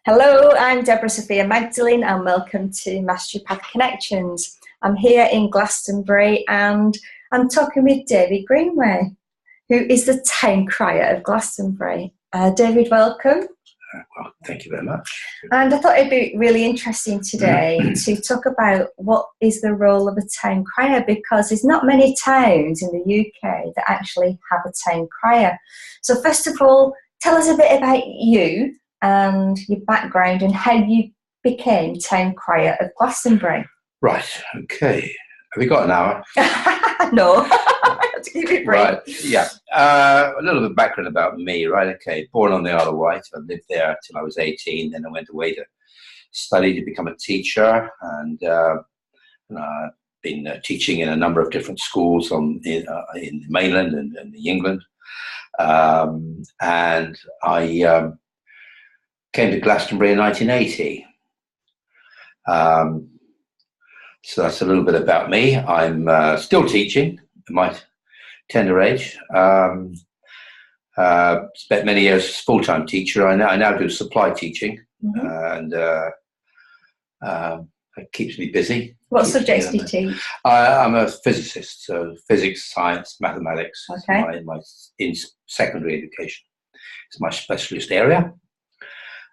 Hello, I'm Debra Sofia Magdalene and welcome to Mastery Path Connections. I'm here in Glastonbury and I'm talking with David Greenway, who is the Town Crier of Glastonbury. David, welcome. Well, thank you very much. And I thought it'd be really interesting today to talk about what is the role of a Town Crier, because there's not many towns in the UK that actually have a Town Crier. So first of all, tell us a bit about you and your background and how you became Town Crier of Glastonbury. Right, okay. Have we got an hour? No, I have to keep it brief. Right, yeah. A little bit of background about me, right? Okay, born on the Isle of Wight. I lived there till I was 18. Then I went away to study to become a teacher, and I've been teaching in a number of different schools in the mainland and in England. And I came to Glastonbury in 1980. So that's a little bit about me. I'm still teaching at my tender age. Spent many years as a full-time teacher. I now do supply teaching, and it keeps me busy. What subjects do you teach? I'm a physicist, so physics, science, mathematics. Okay. In secondary education, it's my specialist area,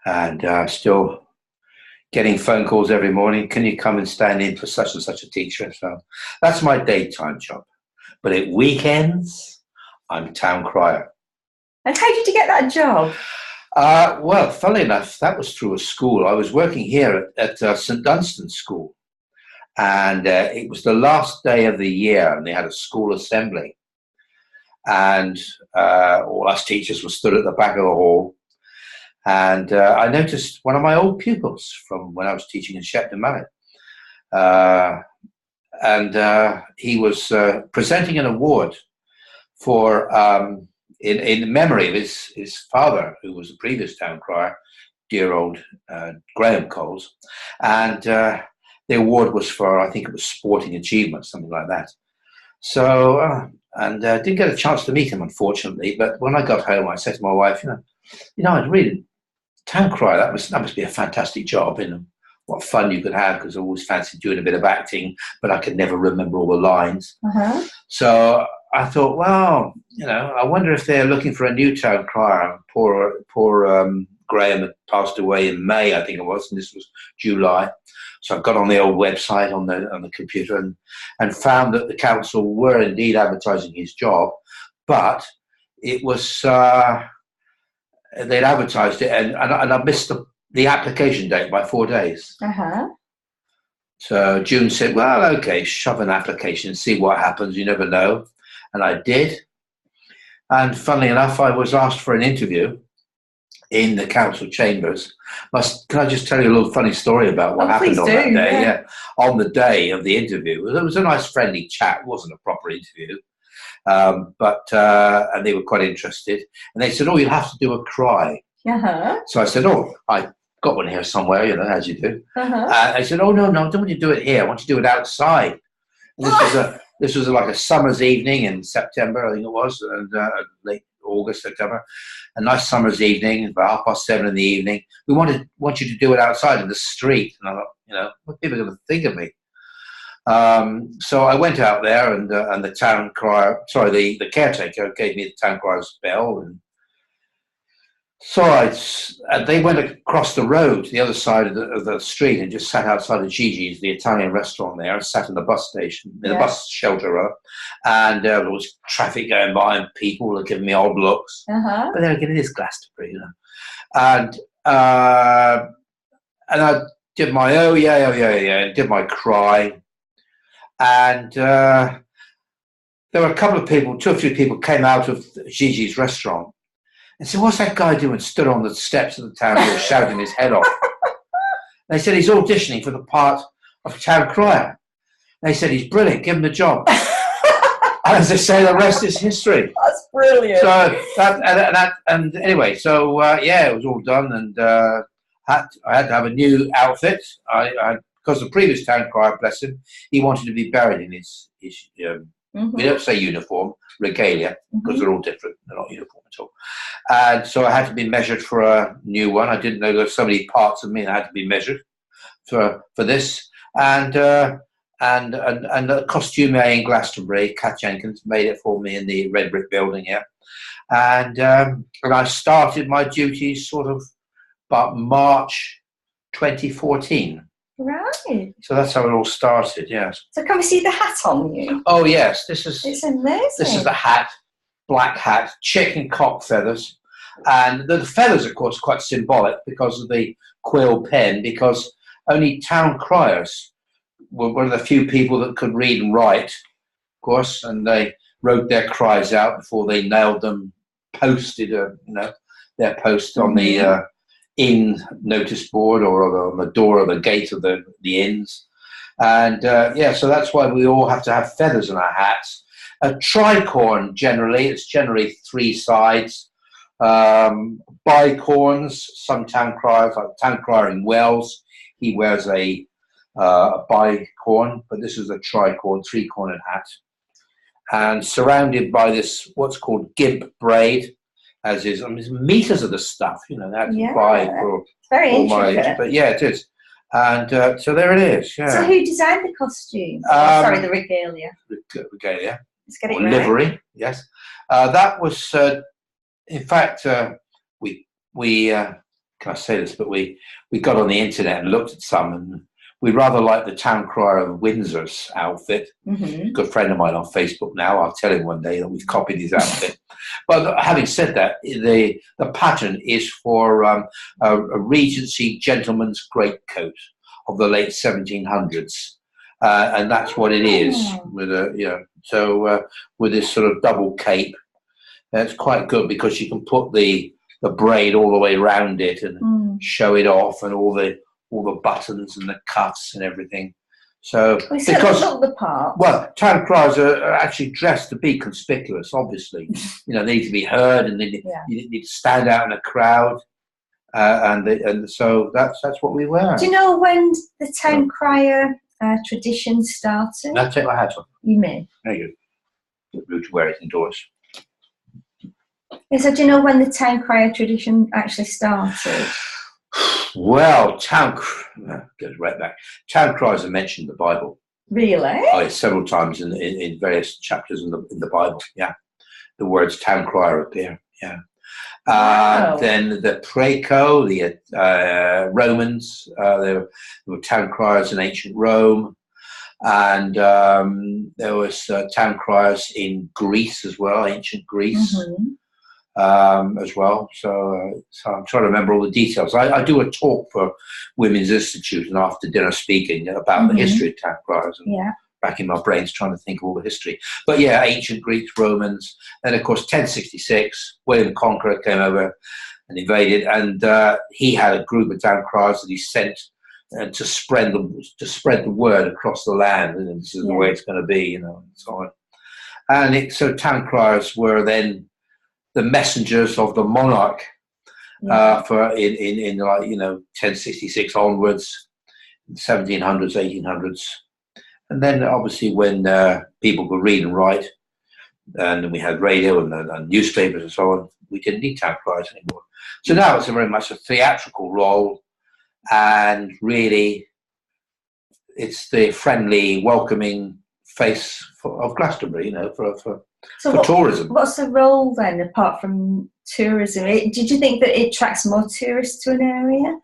and still getting phone calls every morning. Can you come and stand in for such and such a teacher? So that's my daytime job. But at weekends, I'm Town Crier. And how did you get that job? Well, funnily enough, that was through a school. I was working here at St Dunstan's School, and it was the last day of the year, and they had a school assembly. And all us teachers were stood at the back of the hall. And I noticed one of my old pupils from when I was teaching in Shepton Mallet. And he was presenting an award for, in memory of his father, who was the previous Town Crier, dear old Graham Coles. And the award was for, I think it was sporting achievement, something like that. So, didn't get a chance to meet him, unfortunately. But when I got home, I said to my wife, I'd really, Town Crier, that must be a fantastic job, and what fun you could have, because I always fancied doing a bit of acting, but I could never remember all the lines. So I thought, well, I wonder if they're looking for a new Town Crier. Poor Graham had passed away in May, I think it was, and this was July. So I got on the old website on the computer and found that the council were indeed advertising his job, but it was they'd advertised it, and I missed the application date by 4 days. So June said, well, okay, shove an application, see what happens, you never know. And I did. And funnily enough, I was asked for an interview in the council chambers. Can I just tell you a little funny story about what happened on that day? Yeah. On the day of the interview. It was a nice friendly chat. It wasn't a proper interview. And they were quite interested. And they said, oh, you'll have to do a cry. So I said, oh, I got one here somewhere, as you do. I said, oh, no, don't want you to do it here. I want you to do it outside. And this was like a summer's evening in September, I think it was, and late August, September. A nice summer's evening, about 7:30 in the evening. We want you to do it outside in the street. And I thought, what are people going to think of me? So I went out there, and the Town Crier, the caretaker gave me the Town Crier's bell, and so they went across the road to the other side of the street and just sat outside of Gigi's, the Italian restaurant there, and sat in the bus station, in the bus shelter, and there was traffic going by and people were giving me odd looks, but then again, it is Glastonbury, and I did my did my cry. And there were a couple of people, 2 or 3 people came out of Gigi's restaurant and said, what's that guy doing? Stood on the steps of the town hall shouting his head off. They said, he's auditioning for the part of Town Crier. They said, he's brilliant, give him the job. And as they say, the rest is history. That's brilliant. So and anyway, so it was all done, and I had to have a new outfit. Because the previous Town Crier, bless him, he wanted to be buried in his Mm-hmm. We don't say uniform, regalia, because they're all different. They're not uniform at all. And so I had to be measured for a new one. I didn't know there were so many parts of me that had to be measured for this. And the costume in Glastonbury, Kat Jenkins, made it for me in the red brick building here. And I started my duties sort of about March 2014. Right. So that's how it all started, yes. So can we see the hat on you? Oh, yes. It's amazing. This is the hat, black hat, chicken cock feathers. And the feathers, of course, are quite symbolic because of the quill pen, because only Town Criers were one of the few people that could read and write, of course, and they wrote their cries out before they nailed them, posted their post on the inn notice board or on the door or the gate of the inns. And so that's why we all have to have feathers in our hats. A tricorn, it's generally 3 sides. Bicorns, some town criers, like Town Crier in Wales, he wears a bicorn, but this is a tricorn, 3-cornered hat. And surrounded by this, what's called gimp braid, as is, there's meters of the stuff, they had to buy for very all my intricate. age. But yeah, it is. And so there it is. Yeah. So who designed the costume? The regalia. Regalia. Let's get it or right. Livery, yes. That was, in fact, we can I say this? But we got on the internet and looked at some, and we rather like the Town Crier of Windsor's outfit. A good friend of mine on Facebook now. I'll tell him one day that we've copied his outfit. But having said that, the pattern is for a Regency gentleman's greatcoat of the late 1700s, and that's what it is with with this sort of double cape. It's quite good because you can put the braid all the way around it and show it off, and all the buttons and the cuffs and everything. So because look the part. Well, Town Criers are actually dressed to be conspicuous. Obviously, they need to be heard, and you need to stand out in a crowd, and so that's what we wear. Do you know when the Town Crier tradition started? I'll take my hat off. You may. There you go. Rude to wear it indoors. So do you know when the Town Crier tradition actually started? Well, goes right back. Town Criers are mentioned in the Bible. Really? Oh, yeah, several times in various chapters in the Bible. Yeah, the words Town Crier appear. Yeah. Wow. Then the Praeco, the Romans, there were Town Criers in ancient Rome, and there was Town Criers in Greece as well, ancient Greece. As well. So I'm trying to remember all the details. I do a talk for Women's Institute and after dinner speaking about the history of Town Criers, and racking my brains trying to think of all the history. But yeah, ancient Greeks, Romans, and of course 1066, William the Conqueror came over and invaded, and he had a group of Town Criers that he sent to spread the word across the land, and this is the way it's going to be, and so on. And so Town Criers were then the messengers of the monarch for in 1066 onwards, 1700s, 1800s, and then obviously when people could read and write, and then we had radio and newspapers and so on, we didn't need Town Criers anymore. So now it's very much a theatrical role, and really, it's the friendly, welcoming face of Glastonbury, for tourism. What's the role then, apart from tourism? Did you think that it attracts more tourists to an area?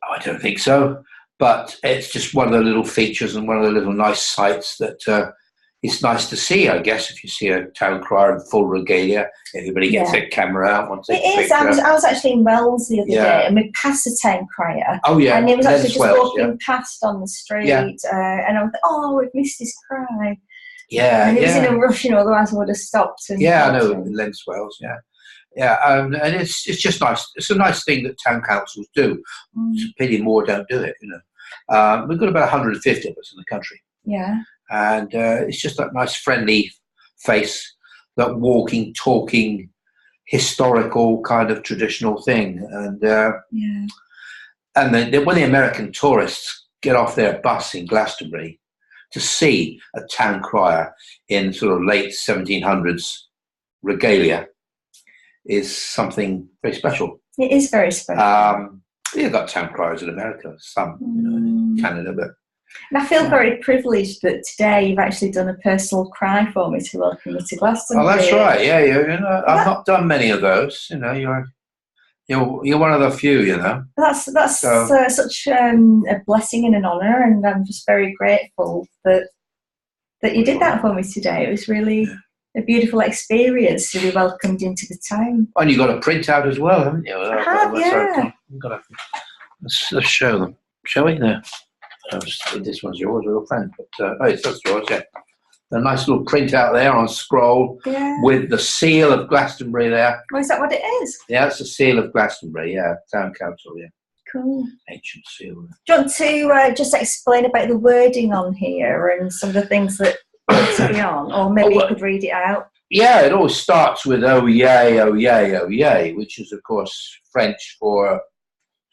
Oh, I don't think so, but it's just one of the little features and one of the little nice sights that it's nice to see, I guess, if you see a Town Crier in full regalia. Everybody gets their camera out once they take a picture. I was actually in Wells the other day, and we passed the Town Crier. Oh, yeah. And he was actually just walking past on the street, and I was like, oh, we've missed his cry. Yeah, and he was in a rush, otherwise I would have stopped. And I know, in Lens Wells, and it's just nice. It's a nice thing that town councils do. It's a pity more don't do it, We've got about 150 of us in the country. Yeah. And it's just that nice, friendly face, that walking, talking, historical kind of traditional thing. And and when the American tourists get off their bus in Glastonbury to see a town crier in sort of late 1700s regalia is something very special. It is very special. You've got town criers in America, some in Canada, but. And I feel very privileged that today you've actually done a personal cry for me to welcome me to Glastonbury. Oh, that's right. Yeah, I've not done many of those. You're one of the few. That's such a blessing and an honour, and I'm just very grateful that you did that for me today. It was really a beautiful experience to be welcomed into the town. And you got a printout as well, haven't you? I have, yeah. Let's show them, shall we? There. This one's yours, real friend. But that's yours, yeah. A nice little printout there on a scroll with the seal of Glastonbury there. Oh, is that what it is? Yeah, it's the seal of Glastonbury, yeah. Town Council, yeah. Cool. Ancient seal. Do you want to just explain about the wording on here and some of the things that need to be on? Or maybe you could read it out. Yeah, it always starts with oh yay, oh yay, oh yay, which is, of course, French for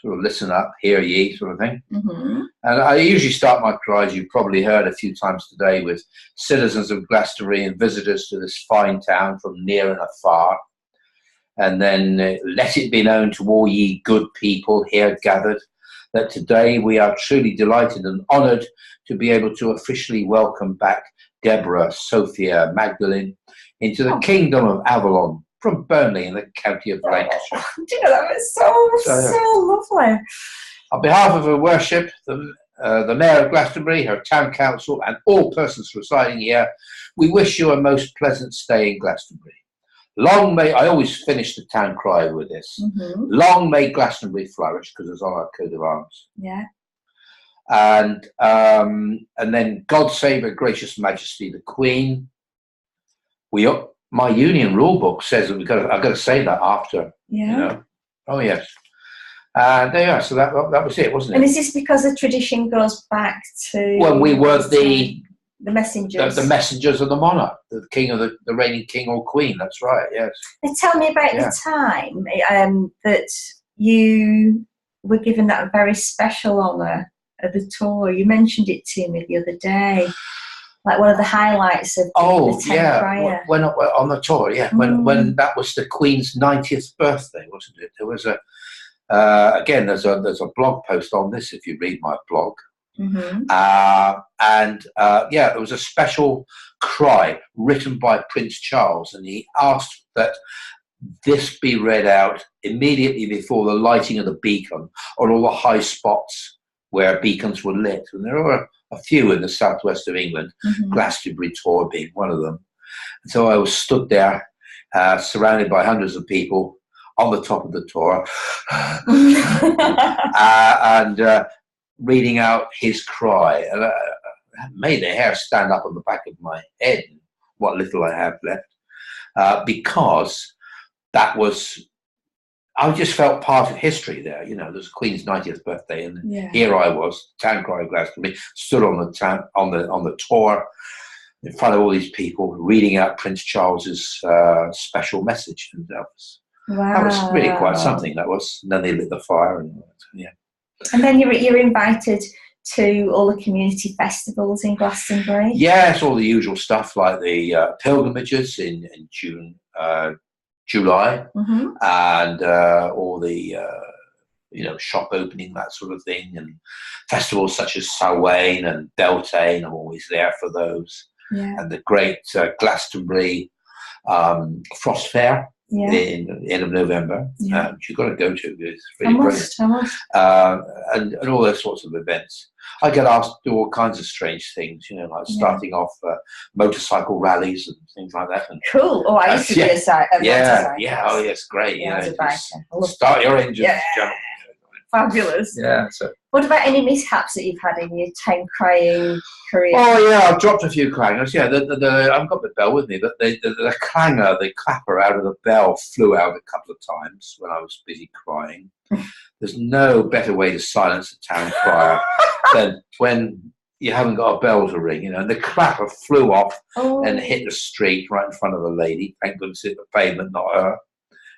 sort of listen up, hear ye sort of thing. Mm-hmm. And I usually start my cries, you've probably heard a few times today, with citizens of Glastonbury and visitors to this fine town from near and afar. And then let it be known to all ye good people here gathered that today we are truly delighted and honoured to be able to officially welcome back Debra Sofia Magdalene into the kingdom of Avalon from Burnley in the county of Lancashire. Do you know, that was so lovely. On behalf of her worship, the Mayor of Glastonbury, her town council, and all persons residing here, we wish you a most pleasant stay in Glastonbury. Long may, I always finish the town cry with this, long may Glastonbury flourish, because it's on our coat of arms. Yeah. And then God save her gracious majesty, the Queen. My union rule book says that I've got to say that after. Yeah. Oh, yes. There you are. So that was it, wasn't it? And is this because the tradition goes back to when we were the messengers, the messengers of the monarch, the king of the reigning king or queen? That's right. Yes. And tell me about the time that you were given that very special honour at the tour. You mentioned it to me the other day. Like one of the highlights of the Town Crier. When on the tour, when that was the Queen's 90th birthday, wasn't it? There was again, there's a blog post on this if you read my blog, there was a special cry written by Prince Charles, and he asked that this be read out immediately before the lighting of the beacon on all the high spots where beacons were lit, and there were a few in the southwest of England, Glastonbury Tor being one of them. And so I was stood there, surrounded by hundreds of people on the top of the Tor, and reading out his cry. And made the hair stand up on the back of my head, what little I have left, because that was, I just felt part of history there. You know, there's Queen's 90th birthday, and here I was, town crier of Glastonbury, stood on the Tor in front of all these people, reading out Prince Charles's special message. And that was really quite something. That was. And then they lit the fire, and And then you're invited to all the community festivals in Glastonbury. Yes, all the usual stuff like the pilgrimages in June. July, and all the shop opening, that sort of thing, and festivals such as Samhain and Beltane. I'm always there for those, and the great Glastonbury Frost Fair in the end of November, which you've got to go to. It's really brilliant. And all those sorts of events. I get asked to do all kinds of strange things, like starting off motorcycle rallies and things like that. And, cool. Oh, I used to be a motorcycle. Yeah. Oh, yes, great. Start your engines, gentlemen. Fabulous. Yeah. So. What about any mishaps that you've had in your town crying career? Oh yeah, I've dropped a few clangers. Yeah, I've got the bell with me, but the clanger, the clapper out of the bell flew out a couple of times when I was busy crying. There's no better way to silence a town crier than when you haven't got a bell to ring, And the clapper flew off and hit the street right in front of a lady. Thank goodness it hit the pavement, not her.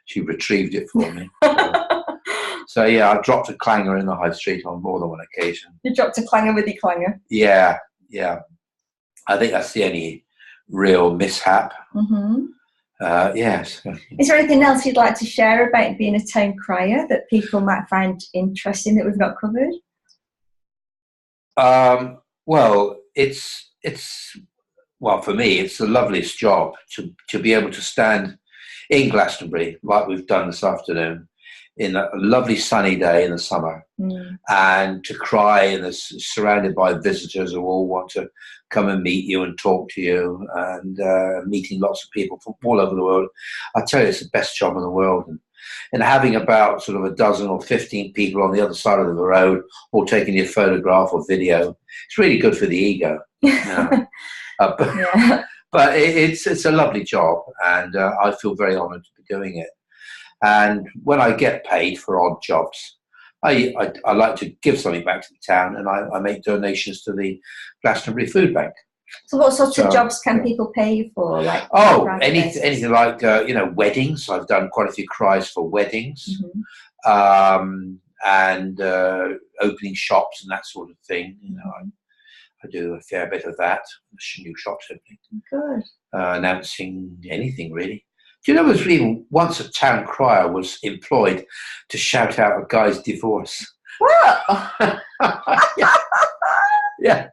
She retrieved it for me. So yeah, I dropped a clanger in the high street on more than one occasion. You dropped a clanger with your clanger? Yeah. I think that's the only real mishap. Yes. Is there anything else you'd like to share about being a town crier that people might find interesting that we've not covered? Well, well, for me, it's the loveliest job to be able to stand in Glastonbury, like we've done this afternoon, in a lovely sunny day in the summer, and to cry and surrounded by visitors who all want to come and meet you and talk to you, and meeting lots of people from all over the world. I tell you, it's the best job in the world. And having about sort of a dozen or 15 people on the other side of the road, all taking your photograph or video, it's really good for the ego. But it's a lovely job, and I feel very honoured to be doing it. And when I get paid for odd jobs, I like to give something back to the town, and I make donations to the Glastonbury Food Bank. So what sorts of jobs can people pay you for? Like anything like weddings. I've done quite a few cries for weddings, and opening shops and that sort of thing. I do a fair bit of that. New shops opening. Good. Announcing anything really. Do you know there was even once a town crier was employed to shout out a guy's divorce? What? Yeah.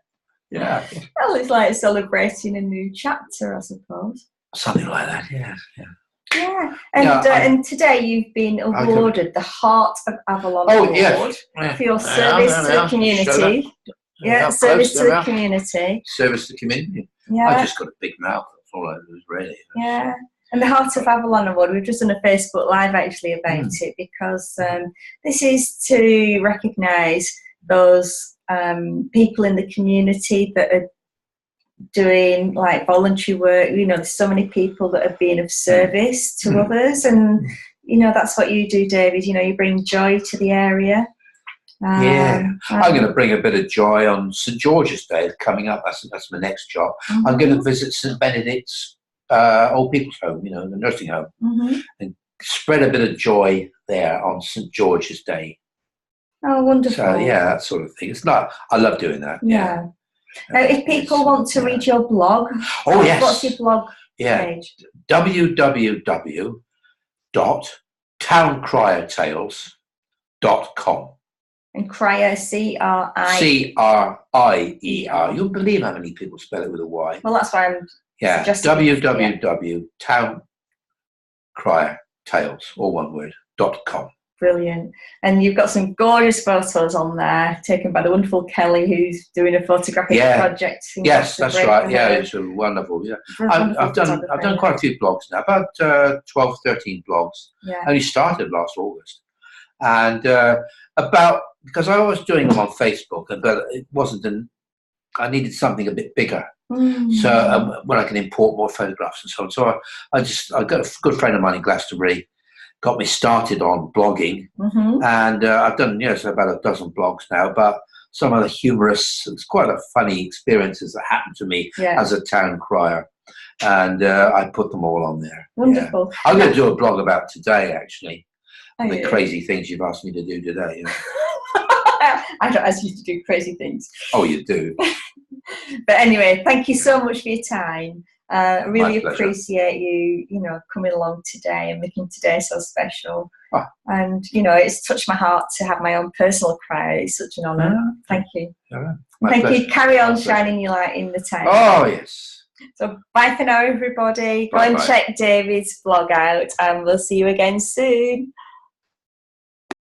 Well, it's like celebrating a new chapter, I suppose. Something like that, yeah. Yeah, and today you've been awarded the Heart of Avalon Award for your service to the community. Service to the community. Service to the community. Yeah. I just got a big mouth. That's all I was really. Yeah. And the Heart of Avalon Award, we've just done a Facebook Live actually about it, because this is to recognise those people in the community that are doing like voluntary work. There's so many people that are being of service to others, and that's what you do, David. You bring joy to the area. I'm going to bring a bit of joy on St George's Day coming up. That's my next job. I'm going to visit St Benedict's old people's home, the nursing home, and spread a bit of joy there on St George's Day. Oh, wonderful! So that sort of thing. I love doing that. Yeah. Now, if people want to read your blog, what's your blog page? www.towncriertales.com. And Crier, Crier. You'll believe how many people spell it with a Y. Well, that's why I'm suggesting www.towncriertales, all one word, .com. Brilliant. And you've got some gorgeous photos on there taken by the wonderful Kelly, who's doing a photographic project. Yes, that's right. Yeah, it's wonderful. Yeah, I've done quite a few blogs now, about 12, 13 blogs. Yeah. I only started last August, and because I was doing them on Facebook, but it wasn't I needed something a bit bigger. So when I can import more photographs and so on. So I got a good friend of mine in Glastonbury, got me started on blogging, and I've done about a dozen blogs now, but some of the humorous, it's quite a funny experiences that happened to me as a town crier, and I put them all on there. Wonderful. Yeah. I'm going to do a blog about today, actually, the crazy things you've asked me to do today. I don't ask you to do crazy things. Oh, you do. But anyway, thank you so much for your time. Really My appreciate you, coming along today and making today so special. And, it's touched my heart to have my own personal crier. It's such an honour. Thank you. Thank you. Carry on shining your light in the town. Oh, yes. So bye for now, everybody. Go and check David's blog out, and we'll see you again soon.